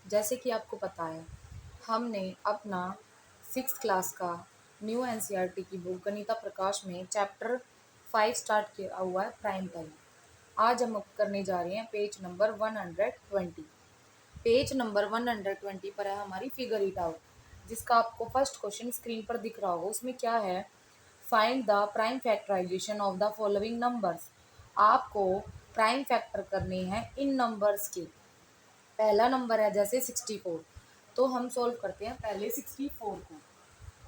जैसे कि आपको पता है, हमने अपना 6th क्लास का न्यू एनसीईआरटी की बुक गणिता प्रकाश में चैप्टर 5 स्टार्ट किया हुआ है, प्राइम टाइम। आज हम करने जा रहे हैं पेज नंबर 120। पेज नंबर 120 पर है हमारी फिगर इट आउट, जिसका आपको फर्स्ट क्वेश्चन स्क्रीन पर दिख रहा होगा। उसमें क्या है, find the prime factorisation of the following numbers. आपको प्राइम फैक्टर करने हैं इन नंबर्स के। पहला नंबर है जैसे 64, तो हम सोल्व करते हैं पहले 64 को।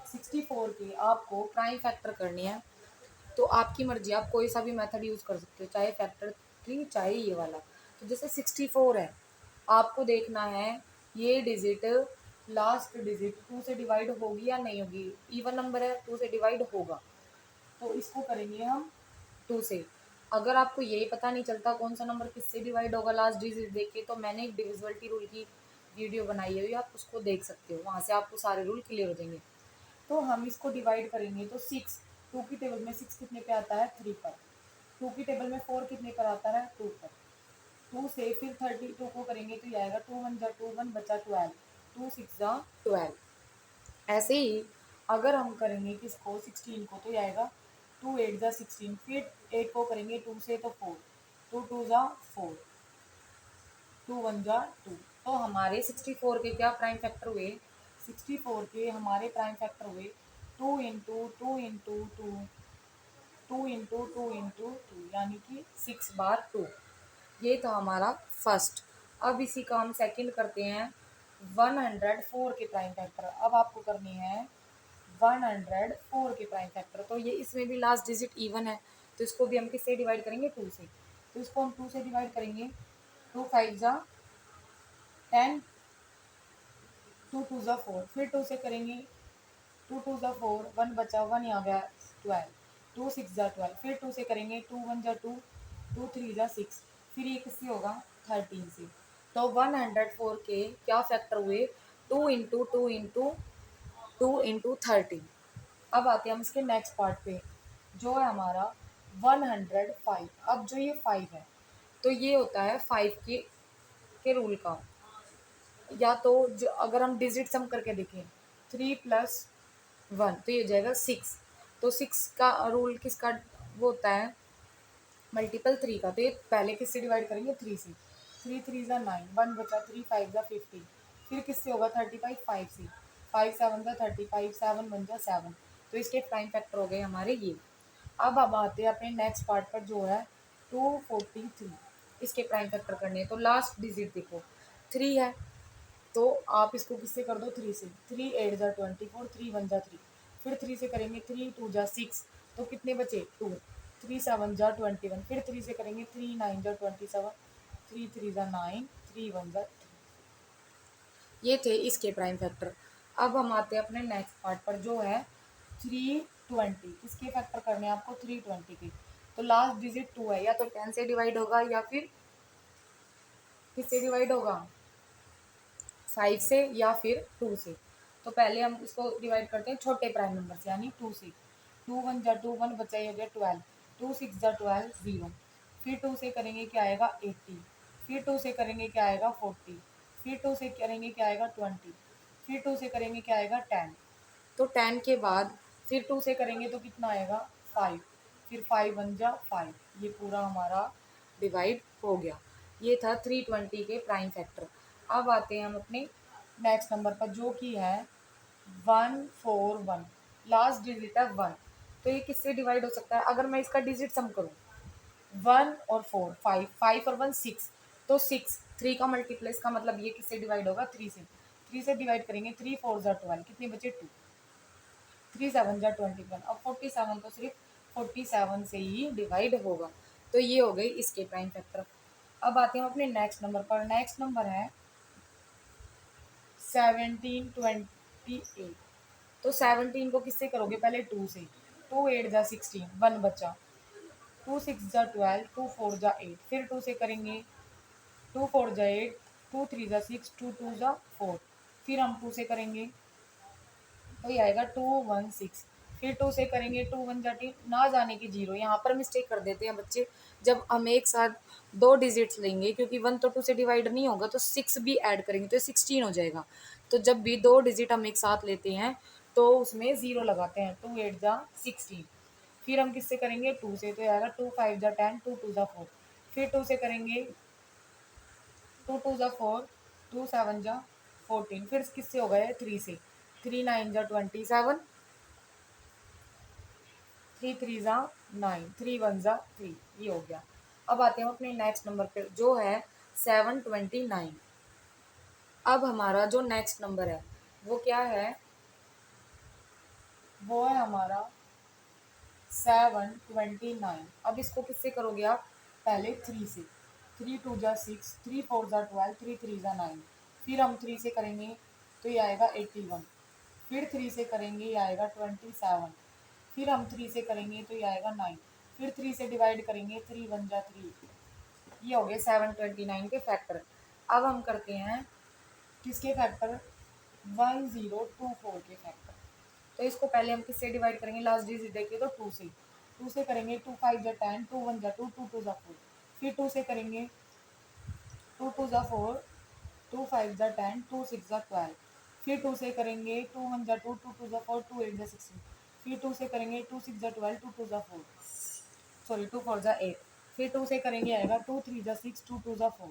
64 के आपको प्राइम फैक्टर करने हैं, तो आपकी मर्जी, आप कोई सा भी मेथड यूज़ कर सकते हो, चाहे फैक्टर 3 चाहे ये वाला। तो जैसे 64 है, आपको देखना है ये डिजिट, लास्ट डिजिट 2 से डिवाइड होगी या नहीं होगी। इवन नंबर है, 2 से डिवाइड होगा, तो इसको करेंगे हम 2 से। अगर आपको यही पता नहीं चलता कौन सा नंबर किससे डिवाइड होगा लास्ट डिजिट देख के, तो मैंने एक डिविजिबिलिटी रूल की वीडियो बनाई है, आप उसको देख सकते हो, वहाँ से आपको सारे रूल क्लियर हो जाएंगे। तो हम इसको डिवाइड करेंगे तो 6, 2 की टेबल में 6 कितने पे आता है, 3 पर। 2 की टेबल में 4 कितने पर आता है, 2 पर। 2 से फिर 32 को करेंगे तो ये आएगा 2 1 जा 2 1 बचा 12, 2 6 जा 12। ऐसे ही अगर हम करेंगे किसको, 16 को, तो ये आएगा 2 8 जा 16, फिर 8 को करेंगे 2 से तो 4, 2 2 जा 4, 2 1 जा 2। तो हमारे 64 के क्या प्राइम फैक्टर हुए, 64 के हमारे प्राइम फैक्टर हुए 2 इंटू 2 इंटू 2, 2 इंटू 2 इंटू 2, यानी कि 6 बार 2। ये था हमारा फर्स्ट। अब इसी का हम सेकंड करते हैं 104 के प्राइम फैक्टर। अब आपको करनी है 104 के प्राइम फैक्टर। तो ये इसमें भी लास्ट डिजिट इवन है, तो इसको भी हम किससे डिवाइड करेंगे, 2 से। तो इसको हम 2 से डिवाइड करेंगे, 2 5 जा 10, 2 2 जा 4, फिर 2 से करेंगे, 2 2 जा 4, 1 बचा 1, यहाँ गया 12, 2 6 जा 12, फिर 2 से करेंगे, 2 1 जा 2, 2 3 जा 6, फिर ये किससे होगा, 13 से। तो 104 के क्या फैक्टर हुए, 2 इंटू 2 इंटू 2 इंटू 13। अब आते हैं हम इसके नेक्स्ट पार्ट पे, जो है हमारा 105। अब जो ये 5 है, तो ये होता है 5 के रूल का। या तो जो अगर हम डिजिट सम करके देखें, 3 प्लस 1 तो ये हो जाएगा 6। तो 6 का रूल किसका वो होता है, मल्टीपल 3 का। तो ये पहले किससे डिवाइड करेंगे, 3 से। 3 3 जा 9, 1 बचा 3 5 जा 15, फिर किससे होगा 35, 5 से। 5 7 जा 35, 7 1 जा 7। तो इसके प्राइम फैक्टर हो गए हमारे ये। अब हम आते हैं अपने नेक्स्ट पार्ट पर, जो है 243। इसके प्राइम फैक्टर करने हैं, तो लास्ट डिजिट देखो 3 है, तो आप इसको किससे कर दो, 3 से। 3 8 जा 24, 3 1 जा 3, फिर 3 से करेंगे, 3 2 जा 6, तो कितने बचे 2, 3 7 जा 21, फिर 3 से करेंगे, 3 9 जा 27, 3 3 जा 9, 3 1 जा 3। ये थे इसके प्राइम फैक्टर। अब हम आते हैं अपने नेक्स्ट पार्ट पर, जो है 320। इसके फैक्टर करने हैं आपको 320 के। तो लास्ट डिजिट 2 है, या तो 10 से डिवाइड होगा या फिर किससे डिवाइड होगा, 5 से या फिर 2 से। तो पहले हम इसको डिवाइड करते हैं छोटे प्राइम नंबर से, यानी 2 से। 2 1 जा 2, 1 बचा, ये हो गया 12, 2 6 जा 12, 0, फिर 2 से करेंगे क्या आएगा 80, फिर 2 से करेंगे क्या आएगा 40, फिर 2 से करेंगे क्या आएगा 20, फिर 2 से करेंगे क्या आएगा 10। तो 10 के बाद फिर 2 से करेंगे तो कितना आएगा 5, फिर 5 1 जा 5। ये पूरा हमारा डिवाइड हो गया। ये था 320 के प्राइम फैक्टर। अब आते हैं हम अपने नेक्स्ट नंबर पर, जो कि है 141। लास्ट डिजिट है 1, तो ये किससे डिवाइड हो सकता है, अगर मैं इसका डिजिट सम करूँ, 1 और 4 5, 5 और 1 6, तो 6 3 का मल्टीप्लाई, इसका मतलब ये किससे डिवाइड होगा, 3 से। 3 से डिवाइड करेंगे, 3 4 जा 12, कितने बचे 2, 3 7 जा 21। अब 47 तो सिर्फ 47 से ही डिवाइड होगा। तो ये हो गई इसके प्राइम फैक्टर। अब आते हैं अपने नेक्स्ट नंबर पर। नेक्स्ट नंबर है 1728। तो 17 को किससे करोगे, पहले 2 से। 2 8 जा 16, 1 बचा, 2 6 जा 12, 2 4 जा 8, फिर 2 से करेंगे, 2 4 जा 8, 2 3 जा 6, 2 2 जा 4, फिर हम 2 से करेंगे तो ये आएगा 2 1 6, फिर 2 से करेंगे 2 1 जा 2 ना जाने की 0, यहाँ पर मिस्टेक कर देते हैं बच्चे। जब हम एक साथ दो डिजिट्स लेंगे, क्योंकि 1 तो 2 से डिवाइड नहीं होगा, तो 6 भी ऐड करेंगे तो 16 हो जाएगा। तो जब भी दो डिजिट हम एक साथ लेते हैं तो उसमें 0 लगाते हैं, 2 8 जा 16। फिर हम किससे करेंगे, 2 से, तो आएगा 2 5 जा 10, 2 2 जा 4। फिर 2 से करेंगे 2 2 जा 4, 2 7 जा 14। फिर किससे हो गए, 3 से, 3 9 जा 27, 3 3 जा 9, 3 1 जा 3, ये हो गया। अब आते हैं अपने नेक्स्ट नंबर पे जो है 729। अब हमारा जो नेक्स्ट नंबर है वो क्या है, वो है हमारा 729। अब इसको किससे करोगे आप, पहले 3 से, 3 2 जा 6, 3 4 जा 12, 3 3 जा 9। फिर हम 3 से करेंगे तो ये आएगा 81। फिर 3 से करेंगे ये आएगा 27। फिर हम 3 से करेंगे तो ये आएगा 9। फिर 3 से डिवाइड करेंगे, 3 1 जा 3, ये हो गए 729 के फैक्टर। अब हम करते हैं किसके फैक्टर, 1024 के फैक्टर। तो इसको पहले हम किससे डिवाइड करेंगे, लास्ट डिजिट देखिए तो 2 से, 2 से करेंगे 2 5 जा 10, 2 1 जा 2, 2 2 जा 4। फिर 2 से करेंगे 2 2 जा 4, 2 5 जा 10, 2 6 जा 12। फिर 2 से करेंगे 2 1 जा 2, 2 2 जा 4, 2 8 जा 16। फिर 2 से करेंगे 2 6 जा 12, 2 2 जा 4, सॉरी 2 4 जा 8। फिर 2 से करेंगे आएगा 2 3 जा 6, 2 2 जा 4।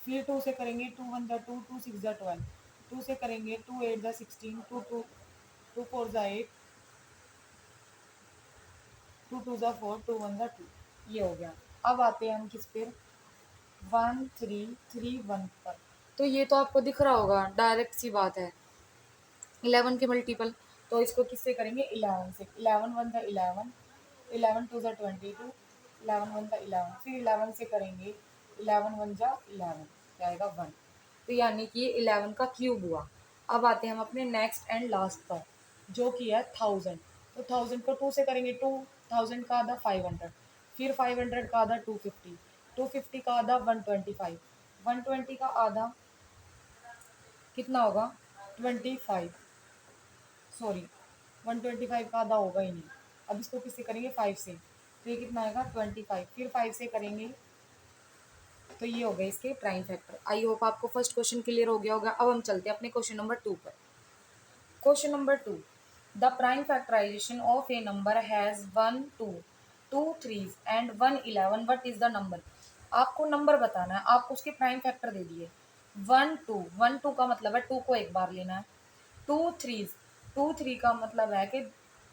फिर 2 से करेंगे 2 1 जा 2, 2 6 जा 12। 2 से करेंगे 2 8 जा 16, 2 2 2 4 जा 8, 2 2 जा 4, 2 1 जा 2, ये हो गया। अब आते हैं हम किस पे, 1331 पर। तो ये तो आपको दिख रहा होगा, डायरेक्ट सी बात है, 11 के मल्टीपल। तो इसको किससे करेंगे, 11 से, 11 1 जा 11, 11 2 जा 22, 11 1 जा 11। फिर 11 से करेंगे 11 1 जा 11, क्या आएगा 1। तो यानी कि 11 का क्यूब हुआ। अब आते हैं हम अपने नेक्स्ट एंड लास्ट पर जो कि है 1000। तो 1000 को 2 से करेंगे 2, 1000 का आधा 500, फिर 500 का आधा 250, 250 का आधा 125, 120 का आधा कितना होगा 25, सॉरी 125 का आधा होगा ही नहीं। अब इसको किससे करेंगे, 5 से, तो ये कितना आएगा 25। फिर 5 से करेंगे तो ये हो गए इसके प्राइम फैक्टर। आई होप आपको फर्स्ट क्वेश्चन क्लियर हो गया होगा। अब हम चलते हैं अपने क्वेश्चन नंबर 2 पर। Question number 2, the prime factorisation of a number has 1 2 2 3 and 1 11, what is the number. आपको नंबर बताना है, आपको उसके प्राइम फैक्टर दे दिए, 1 2, 1 2 का मतलब है 2 को एक बार लेना है, 2 3, 2 3 का मतलब है कि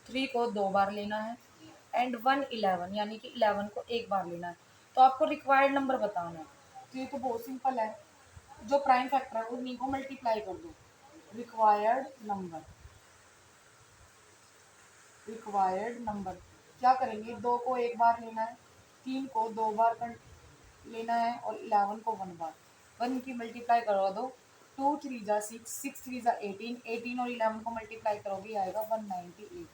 3 को दो बार लेना है, एंड 1 11 यानी कि 11 को एक बार लेना है। तो आपको रिक्वायर्ड नंबर बताना है। तो ये तो बहुत सिंपल है, जो प्राइम फैक्टर है उन्हीं को मल्टीप्लाई कर दो। रिक्वायर्ड नंबर, रिक्वायर्ड नंबर क्या करेंगे, 2 को एक बार लेना है, 3 को दो बार लेना है, और 11 को 1 बार। 1 की मल्टीप्लाई करवा दो, 2 3 जा 6, 6 3 जा 18, 18 और 11 को मल्टीप्लाई करोगे आएगा 198।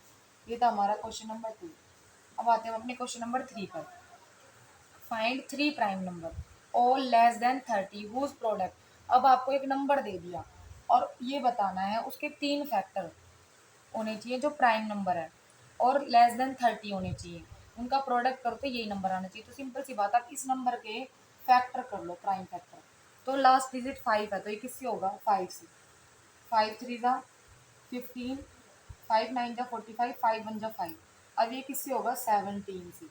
ये था हमारा क्वेश्चन नंबर 2। अब आते हैं अपने क्वेश्चन नंबर 3 पर। फाइंड 3 प्राइम नंबर और लेस देन 30 हुज प्रोडक्ट। अब आपको एक नंबर दे दिया और ये बताना है उसके 3 फैक्टर होने चाहिए जो प्राइम नंबर है, और लेस देन 30 होने चाहिए, उनका प्रोडक्ट करो तो यही नंबर आना चाहिए। तो सिंपल सी बात, आप इस नंबर के फैक्टर कर लो, प्राइम फैक्टर। तो लास्ट डिजिट 5 है तो ये किससे होगा, 5 से, 5 3 जा 15, 5 9 जा 45, 5 1 जा 5। अब ये किससे होगा, 17 से,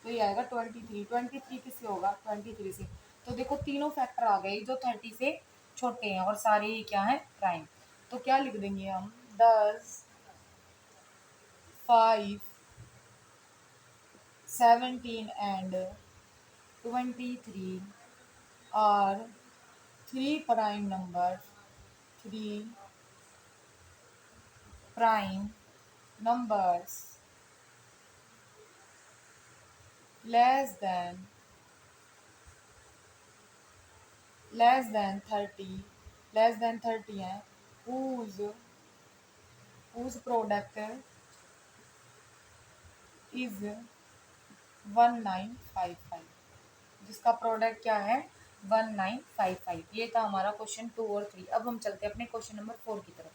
तो ये आएगा 23, 23 किससे होगा, 23 से। तो देखो तीनों फैक्टर आ गए जो 30 से छोटे हैं और सारे ही क्या है, प्राइम। तो क्या लिख देंगे हम, 10 5 17 and 23 are three prime numbers, three prime numbers less than 30, less than 30 है, whose product is 1955, जिसका प्रोडक्ट क्या है 1955। ये था हमारा क्वेश्चन 2 और 3। अब हम चलते हैं अपने क्वेश्चन नंबर 4 की तरफ।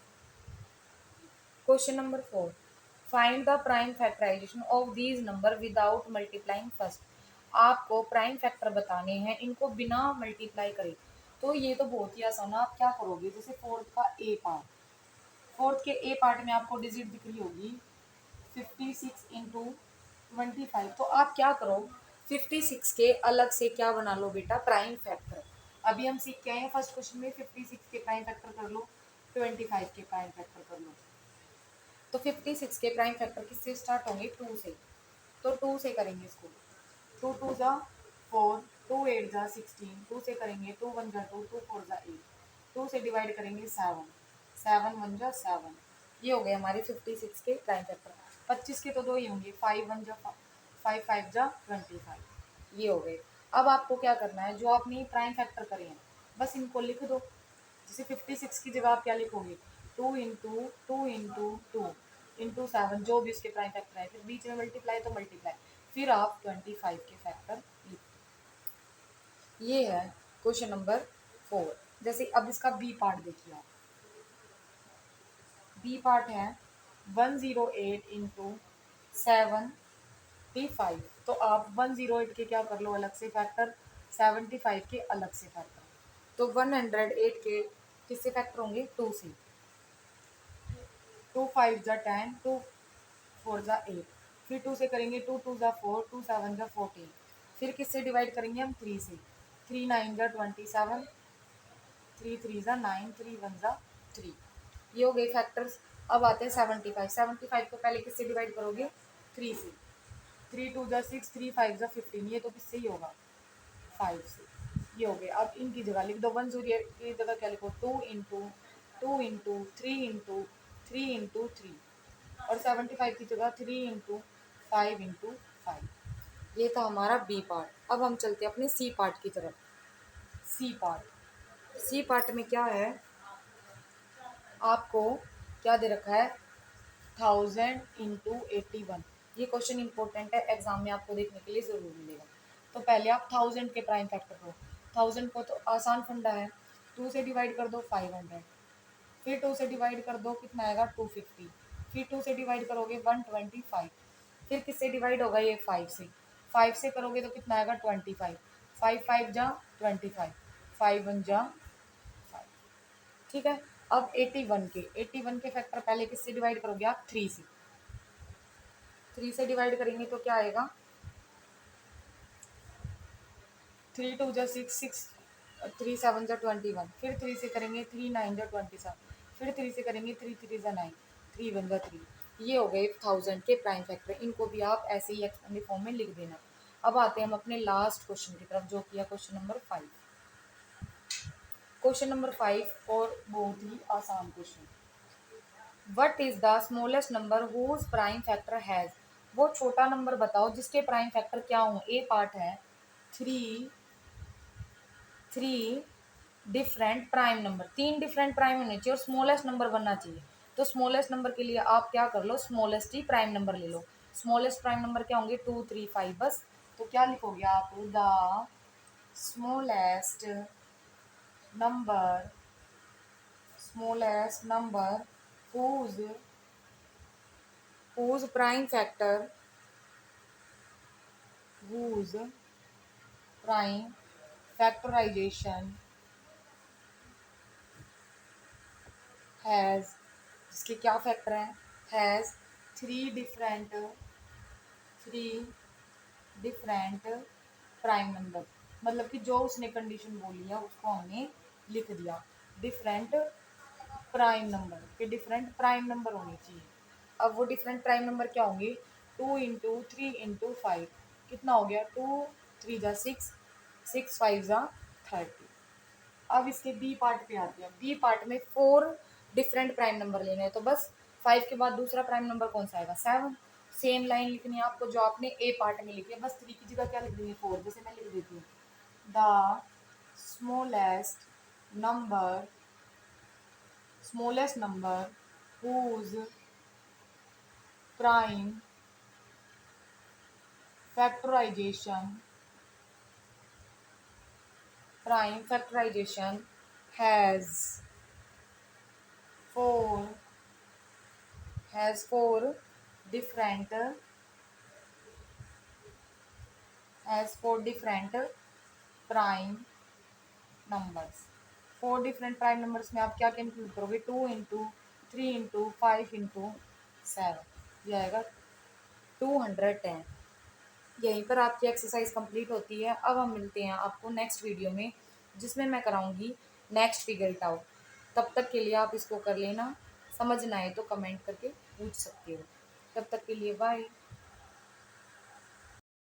Question number 4, find the prime factorisation of these number without multiplying first. आपको प्राइम फैक्टर बताने हैं, इनको बिना मल्टीप्लाई करे। तो ये तो बहुत ही आसान है। आप क्या करोगे, जैसे फोर्थ का ए पार्ट, फोर्थ के ए पार्ट में आपको डिजिट दिख रही होगी 56 इंटू 25। तो आप क्या करो, 56 के अलग से क्या बना लो बेटा, प्राइम फैक्टर। अभी हम सीख के आए हैं फर्स्ट क्वेश्चन में 56 के प्राइम फैक्टर कर लो, 25 के प्राइम फैक्टर कर लो। तो 56 के प्राइम फैक्टर किससे स्टार्ट होंगे, 2 से। तो 2 से करेंगे इसको, 2 2 जा 4, 2 8 जा 16, 2 से करेंगे 2 1 जा 2, 2 4 जा 8, 2 से डिवाइड करेंगे 7, 7 1 जा 7। ये हो गए हमारे 56 के प्राइम फैक्टर। 25 के तो दो ही होंगे, 5 1 जा 5 5 जा 25। ये हो गए। अब आपको क्या करना है, जो आपने प्राइम फैक्टर करे हैं बस इनको लिख दो। जैसे 56 की जगह आप क्या लिखोगे, 2 इंटू 2 इंटू 2 इंटू 7, जो भी उसके प्राइम फैक्टर है, फिर बीच में मल्टीप्लाई तो मल्टीप्लाई, फिर आप 25 के फैक्टर लिखो। ये है क्वेश्चन नंबर 4। जैसे अब इसका बी पार्ट देखिए आप, बी पार्ट है 108 इंटू 75। तो आप 108 के क्या कर लो अलग से फैक्टर, 75 के अलग से फैक्टर। तो 108 के किससे फैक्टर होंगे, 2 से। 2 5 जा 10, 2 4 जा 8, फिर 2 से करेंगे 2 2 जा 4, 2 7 जा 14। फिर किससे डिवाइड करेंगे हम, 3 से। 3 9 जा 27, 3 3 जा 9, 3 1 जा 3। ये हो गए फैक्टर्स। अब आते हैं 75। 75 को पहले किससे डिवाइड करोगे, 3 से। 3 2 जा 6, 3 5 जा 15, ये तो किससे ही होगा, 5 से। ये हो गए। अब इनकी जगह लिख दो, 108 की जगह क्या लिखो, 2 इंटू 2 इंटू 3 इंटू 3 इंटू 3, और 75 की जगह 3 इंटू 5 इंटू 5। ये था हमारा बी पार्ट। अब हम चलते हैं अपने सी पार्ट की तरफ। सी पार्ट, सी पार्ट में क्या है, आपको क्या दे रखा है, 1000 इंटू 81। ये क्वेश्चन इंपॉर्टेंट है, एग्जाम में आपको देखने के लिए जरूर मिलेगा। तो पहले आप 1000 के प्राइम फैक्टर को, 1000 को तो आसान फंडा है, 2 से डिवाइड कर दो 500, फिर 2 से डिवाइड कर दो कितना आएगा 250, फिर 2 से डिवाइड करोगे 125, फिर किससे डिवाइड होगा ये 5 से। 5 से करोगे तो कितना आएगा 25, 5 5 जा 25, 5 1 जा 5। ठीक है। अब 81 के फैक्टर पहले किससे डिवाइड करोगे आप, 3 से। 3 से डिवाइड करेंगे तो क्या आएगा, 3 2 जा 6, 6 3 7 जा 21, फिर 3 से करेंगे 3 9 जा 27, फिर 3 से करेंगे 3 3 जा 9, 3 1 जा 3। ये हो गए 1000 के प्राइम फैक्टर। इनको भी आप ऐसे ही एक्सपेंडिव फॉर्म में लिख देना। अब आते हैं हम अपने लास्ट क्वेश्चन की तरफ, जो किया क्वेश्चन नंबर 5। क्वेश्चन नंबर 5 और बहुत ही आसान question. What is the smallest number whose prime factor has. वो छोटा नंबर बताओ जिसके प्राइम फैक्टर क्या हो। ए पार्ट है 3 different prime number, 3 different prime होने चाहिए और स्मॉलेस्ट नंबर बनना चाहिए। तो स्मॉलेस्ट नंबर के लिए आप क्या कर लो, स्मॉलेस्ट ही प्राइम नंबर ले लो। स्मॉलेस्ट प्राइम नंबर क्या होंगे, 2 3 5 बस। तो क्या लिखोगे आप, the smallest number, smallest number whose whose prime factor, whose prime factorization has, जिसके क्या फैक्टर हैं, has three different prime number. मतलब कि जो उसने कंडीशन बोली है उसको हमने लिख दिया। डिफरेंट प्राइम नंबर के डिफरेंट प्राइम नंबर होने चाहिए। अब वो डिफरेंट प्राइम नंबर क्या होंगे, 2 इंटू 3 इंटू 5, कितना हो गया, 2 3 जा 6, 6 5 जा 30। अब इसके बी पार्ट पे आते हैं। बी पार्ट में 4 डिफरेंट प्राइम नंबर लेने हैं। तो बस 5 के बाद दूसरा प्राइम नंबर कौन सा आएगा, 7। सेम लाइन लिखनी है आपको जो आपने ए पार्ट में लिखी है, बस 3 की जगह क्या लिख देंगे, 4। जैसे मैं लिख देती हूँ, the smallest number, smallest number whose prime factorization has 4 different as four different prime numbers। Four different prime numbers में आप क्या क्या इंक्लूड करोगे, 2 इंटू 3 इंटू 5 इंटू 7, ये आएगा 210। यहीं पर आपकी एक्सरसाइज कंप्लीट होती है। अब हम मिलते हैं आपको नेक्स्ट वीडियो में, जिसमें मैं कराऊंगी नेक्स्ट फिगर इट आउट। तब तक के लिए आप इसको कर लेना, समझ ना आए तो कमेंट करके पूछ सकते हो। तब तक के लिए बाय।